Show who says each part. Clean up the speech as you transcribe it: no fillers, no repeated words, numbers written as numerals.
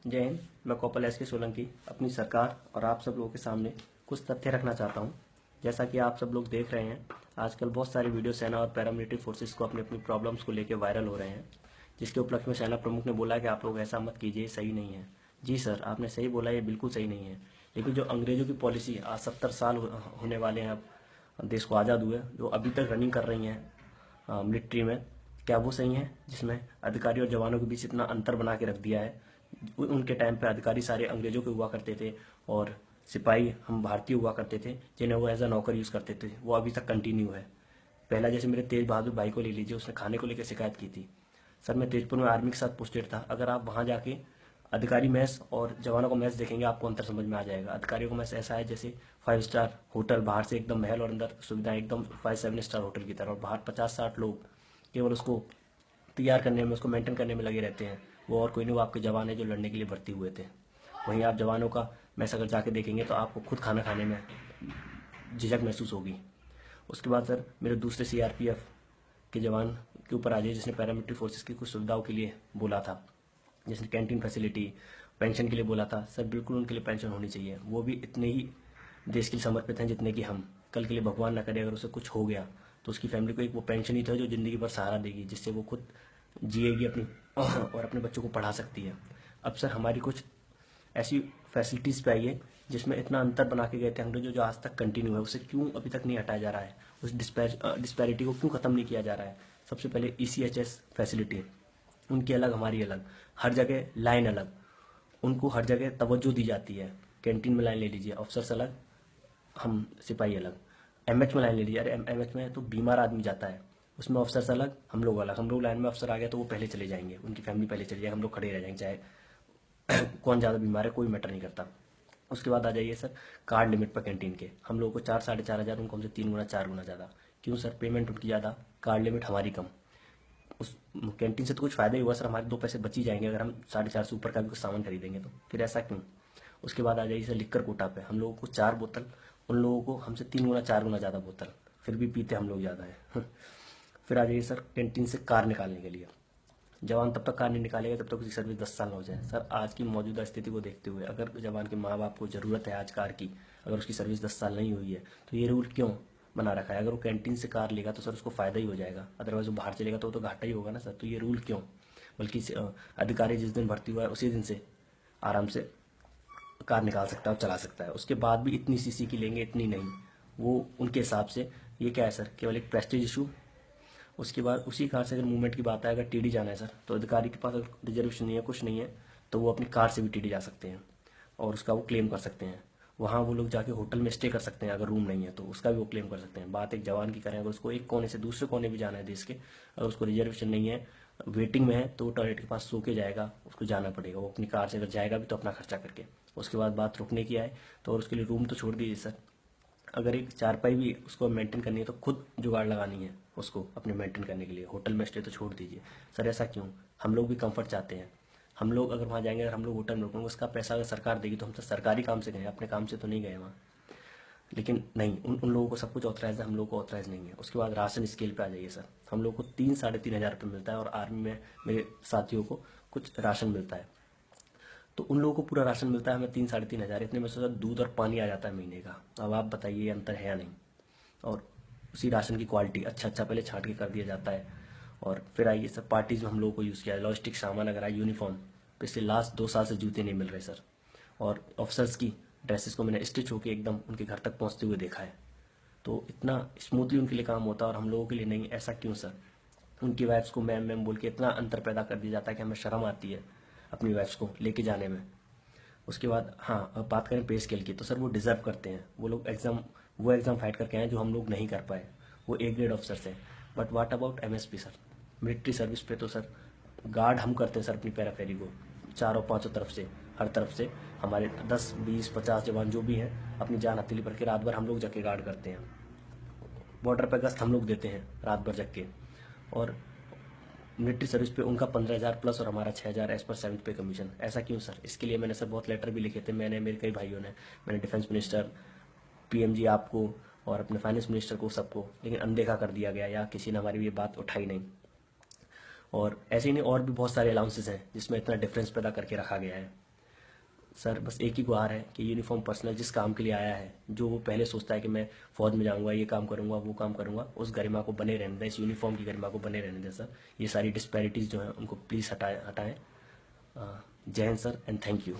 Speaker 1: जय हिंद। मैं कौपल एस के सोलंकी अपनी सरकार और आप सब लोगों के सामने कुछ तथ्य रखना चाहता हूं। जैसा कि आप सब लोग देख रहे हैं, आजकल बहुत सारी वीडियो सेना और पैरामिलिट्री फोर्सेस को अपनी अपनी प्रॉब्लम्स को लेकर वायरल हो रहे हैं, जिसके उपलक्ष्य में सेना प्रमुख ने बोला कि आप लोग ऐसा मत कीजिए, सही नहीं है। जी सर, आपने सही बोला, ये बिल्कुल सही नहीं है। लेकिन जो अंग्रेजों की पॉलिसी आज 70 साल होने वाले हैं, अब देश को आज़ाद हुए, जो अभी तक रनिंग कर रही हैं मिलिट्री में, क्या वो सही है? जिसमें अधिकारी और जवानों के बीच इतना अंतर बना के रख दिया है। उनके टाइम पे अधिकारी सारे अंग्रेजों के हुआ करते थे और सिपाही हम भारतीय हुआ करते थे, जिन्हें वो एज अ नौकर यूज़ करते थे। वो अभी तक कंटिन्यू है। पहला जैसे मेरे तेज बहादुर भाई को ले लीजिए, उसने खाने को लेकर शिकायत की थी। सर, मैं तेजपुर में आर्मी के साथ पोस्टेड था। अगर आप वहाँ जाके अधिकारी मैस और जवानों का मैस देखेंगे, आपको अंतर समझ में आ जाएगा। अधिकारियों का मैस ऐसा है जैसे 5 स्टार होटल, बाहर से एकदम महल और अंदर सुविधाएं एकदम 5-7 स्टार होटल की तरह, और बाहर 50-60 लोग केवल उसको तैयार करने में, उसको मेंटेन करने में लगे रहते हैं। वो और कोई नहीं, वो आपके जवान है जो लड़ने के लिए भर्ती हुए थे। वहीं आप जवानों का मैस अगर जाके देखेंगे तो आपको खुद खाना खाने में झिझक महसूस होगी। उसके बाद सर, मेरे दूसरे सीआरपीएफ के जवान के ऊपर आ जाइए, जिसने पैरामिलिट्री फोर्सेस की कुछ सुविधाओं के लिए बोला था, जिसने कैंटीन फैसिलिटी, पेंशन के लिए बोला था। सर, बिल्कुल उनके लिए पेंशन होनी चाहिए। वो भी इतने ही देश के लिए समर्पित हैं जितने कि हम। कल के लिए भगवान ना करे अगर उसे कुछ हो गया तो उसकी फैमिली को एक वो पेंशन ही था जो ज़िंदगी भर सहारा देगी, जिससे वो खुद जिएगी अपनी और अपने बच्चों को पढ़ा सकती है। अब सर, हमारी कुछ ऐसी फैसिलिटीज़ पे आइए जिसमें इतना अंतर बना के गए थे अंग्रेजों, जो आज तक कंटिन्यू है। उसे क्यों अभी तक नहीं हटाया जा रहा है? उस डिस्पैरिटी को क्यों ख़त्म नहीं किया जा रहा है? सबसे पहले ECHS फैसिलिटी, उनकी अलग हमारी अलग, हर जगह लाइन अलग, उनको हर जगह तवज्जो दी जाती है। कैंटीन में लाइन ले लीजिए, अफसर्स अलग, हम सिपाही अलग। MH में लाइन ले लीजिए, अरे MH में तो बीमार आदमी जाता है, उसमें अफसर्स अलग, हम लोग अलग। हम लोग लाइन में, अफसर आ गया तो वो पहले चले जाएंगे, उनकी फैमिली पहले चली जाएगी, हम लोग खड़े रह जाएंगे, चाहे कौन ज़्यादा बीमार है कोई मैटर नहीं करता। उसके बाद आ जाइए सर, कार्ड लिमिट पर कैंटीन के, हम लोगों को 4-4.5 हज़ार, उनको हमसे 3 गुना 4 गुना ज़्यादा। क्यों सर? पेमेंट उनकी ज़्यादा, कार्ड लिमिट हमारी कम। उस कैंटीन से तो कुछ फ़ायदा ही हुआ सर, हमारे 2 पैसे बच ही जाएंगे अगर हम 4.5 से ऊपर का भी कुछ सामान खरीदेंगे तो। फिर ऐसा क्यों? उसके बाद आ जाइए सर, लिक्कर कोटा पे, हम लोगों को 4 बोतल, उन लोगों को हमसे 3 गुना 4 गुना ज़्यादा बोतल, फिर भी पीते हम लोग ज़्यादा है। फिर आ जाइए सर, कैंटीन से कार निकालने के लिए, जवान तब तक कार नहीं निकालेगा जब तक उसकी सर्विस 10 साल ना हो जाए। सर, आज की मौजूदा स्थिति को देखते हुए अगर जवान के माँ बाप को ज़रूरत है आज कार की, अगर उसकी सर्विस 10 साल नहीं हुई है, तो ये रूल क्यों बना रखा है? अगर वो कैंटीन से कार लेगा तो सर उसको फ़ायदा ही हो जाएगा, अदरवाइज वो बाहर चलेगा तो वो तो घाटा ही होगा ना सर। तो ये रूल क्यों? बल्कि अधिकारी जिस दिन भर्ती हुआ है उसी दिन से आराम से कार निकाल सकता है और चला सकता है। उसके बाद भी इतनी सीसी की लेंगे, इतनी नहीं। वो उनके हिसाब से ये क्या है सर, केवल एक प्रेस्टीज इशू। उसके बाद उसी कार से अगर मूवमेंट की बात है, अगर टीडी जाना है सर, तो अधिकारी के पास अगर रिजर्वेशन नहीं है, कुछ नहीं है, तो वो अपनी कार से भी टीडी जा सकते हैं और उसका वो क्लेम कर सकते हैं। वहाँ वो लोग जाके होटल में स्टे कर सकते हैं, अगर रूम नहीं है तो उसका भी वो क्लेम कर सकते हैं। बात एक जवान की करें, अगर उसको एक कोने से दूसरे कोने भी जाना है देश के, अगर उसको रिजर्वेशन नहीं है, वेटिंग में है, तो वो टॉयलेट के पास सो के जाएगा, उसको जाना पड़ेगा। वो अपनी कार से अगर जाएगा भी तो अपना खर्चा करके। उसके बाद बात रुकने की आए तो, और उसके लिए रूम तो छोड़ दीजिए सर, अगर एक चारपाई भी उसको मेंटेन करनी है तो खुद जुगाड़ लगानी है उसको अपने मेंटेन करने के लिए। होटल में स्टे तो छोड़ दीजिए सर। ऐसा क्यों? हम लोग भी कंफर्ट चाहते हैं। हम लोग अगर वहाँ जाएंगे, अगर हम लोग होटल में रुकेंगे, उसका पैसा अगर सरकार देगी तो हम तो सरकारी काम से गए, अपने काम से तो नहीं गए वहाँ। लेकिन नहीं, उन लोगों को सब कुछ ऑथराइज है, हम लोग को ऑथराइज नहीं है। उसके बाद राशन स्केल पे आ जाइए सर, हम लोग को 3-3.5 हज़ार रुपये मिलता है और आर्मी में मेरे साथियों को कुछ राशन मिलता है। तो उन लोगों को पूरा राशन मिलता है, हमें 3-3.5 हज़ार। इतने में से सर दूध और पानी आ जाता है महीने का। अब आप बताइए ये अंतर है या नहीं? और उसी राशन की क्वालिटी अच्छा पहले छांट के कर दिया जाता है। और फिर आइए सर, पार्टीज में हम लोगों को यूज़ किया है, लॉजिस्टिक सामान अगर आए, यूनिफॉर्म, पिछले लास्ट 2 साल से जूते नहीं मिल रहे सर। और ऑफिसर्स की ड्रेसेस को मैंने स्टिच होकर एकदम उनके घर तक पहुंचते हुए देखा है। तो इतना स्मूथली उनके लिए काम होता है और हम लोगों के लिए नहीं। ऐसा क्यों सर? उनकी वाइफ्स को मैम मैम बोल के इतना अंतर पैदा कर दिया जाता है कि हमें शर्म आती है अपनी वाइफ्स को लेके जाने में। उसके बाद हाँ, अब बात करें पे स्केल की, तो सर वो डिज़र्व करते हैं। वो एग्ज़ाम फाइट करके आए जो हम लोग नहीं कर पाए। वो A ग्रेड ऑफिसर्स हैं। But what about MSP sir? Military service पे तो सर गार्ड हम करते हैं सर अपनी पैराफेरी को, चारों पांचों तरफ से, हर तरफ से। हमारे 10-20-50 जवान जो भी हैं, अपनी जान हथेली पर के रात भर हम लोग जग के गार्ड करते हैं। बॉर्डर पर गश्त हम लोग देते हैं रात भर जग के। और मिलिट्री सर्विस पे उनका 15,000 प्लस और हमारा 6,000 एज पर 7th पे कमीशन। ऐसा क्यों सर? इसके लिए मैंने सर बहुत लेटर भी लिखे थे, मैंने, मेरे कई भाइयों ने, मैंने डिफेंस मिनिस्टर, PMG आपको और अपने फाइनेंस मिनिस्टर को, सबको, लेकिन अनदेखा कर दिया गया या किसी ने हमारी ये बात उठाई नहीं। और ऐसे ही नहीं, और भी बहुत सारे अलाउंसेस हैं जिसमें इतना डिफरेंस पैदा करके रखा गया है। सर बस एक ही गुहार है कि यूनिफॉर्म पर्सनल जिस काम के लिए आया है, जो वो पहले सोचता है कि मैं फौज में जाऊंगा, ये काम करूंगा, वो काम करूंगा, उस गरिमा को बने रहने दें, इस यूनिफॉर्म की गरिमा को बने रहने दें सर। ये सारी डिस्पैरिटीज़ जो हैं उनको प्लीज़ हटाएं। जय Hind sir and thank you.